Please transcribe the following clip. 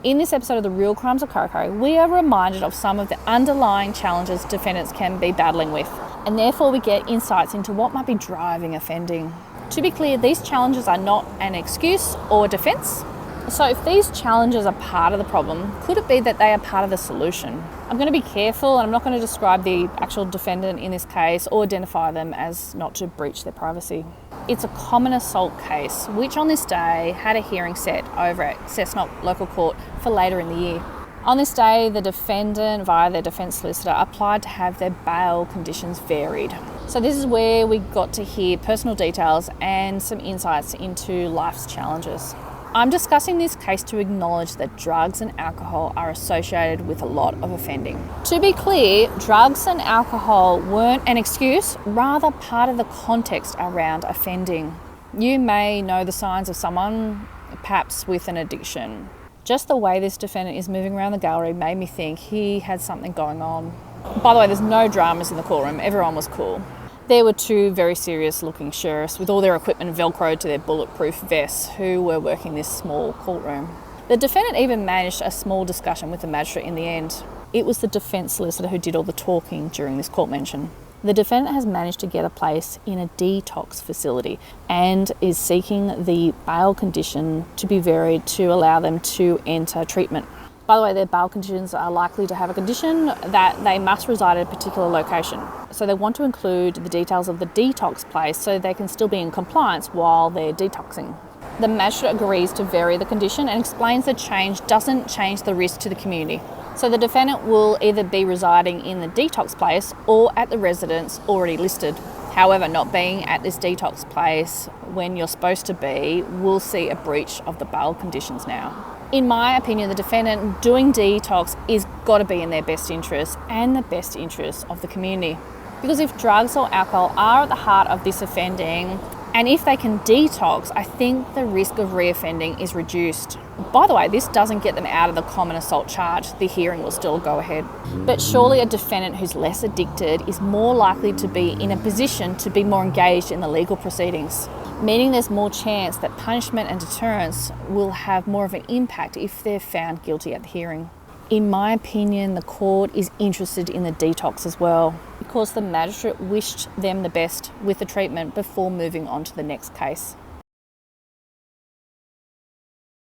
In this episode of the Real Crimes of Kurri Kurri, we are reminded of some of the underlying challenges defendants can be battling with, and therefore we get insights into what might be driving offending. To be clear, these challenges are not an excuse or defence. So if these challenges are part of the problem, could it be that they are part of the solution? I'm going to be careful, and I'm not going to describe the actual defendant in this case or identify them as not to breach their privacy. It's a common assault case, which on this day had a hearing set over at Cessnock Local Court for later in the year. On this day, the defendant, via their defence solicitor, applied to have their bail conditions varied. So this is where we got to hear personal details and some insights into life's challenges. I'm discussing this case to acknowledge that drugs and alcohol are associated with a lot of offending. To be clear, drugs and alcohol weren't an excuse, rather part of the context around offending. You may know the signs of someone, perhaps with an addiction. Just the way this defendant is moving around the gallery made me think he had something going on. By the way, there's no dramas in the courtroom, everyone was cool. There were two very serious looking sheriffs with all their equipment velcroed to their bulletproof vests who were working this small courtroom. The defendant even managed a small discussion with the magistrate in the end. It was the defence solicitor who did all the talking during this court mention. The defendant has managed to get a place in a detox facility and is seeking the bail condition to be varied to allow them to enter treatment. By the way, their bail conditions are likely to have a condition that they must reside at a particular location. So they want to include the details of the detox place so they can still be in compliance while they're detoxing. The magistrate agrees to vary the condition and explains the change doesn't change the risk to the community. So the defendant will either be residing in the detox place or at the residence already listed. However, not being at this detox place when you're supposed to be will see a breach of the bail conditions now. In my opinion, the defendant doing detox is got to be in their best interest and the best interest of the community. Because if drugs or alcohol are at the heart of this offending, and if they can detox, I think the risk of reoffending is reduced. By the way, this doesn't get them out of the common assault charge. The hearing will still go ahead. But surely a defendant who's less addicted is more likely to be in a position to be more engaged in the legal proceedings, meaning there's more chance that punishment and deterrence will have more of an impact if they're found guilty at the hearing. In my opinion, the court is interested in the detox as well because the magistrate wished them the best with the treatment before moving on to the next case.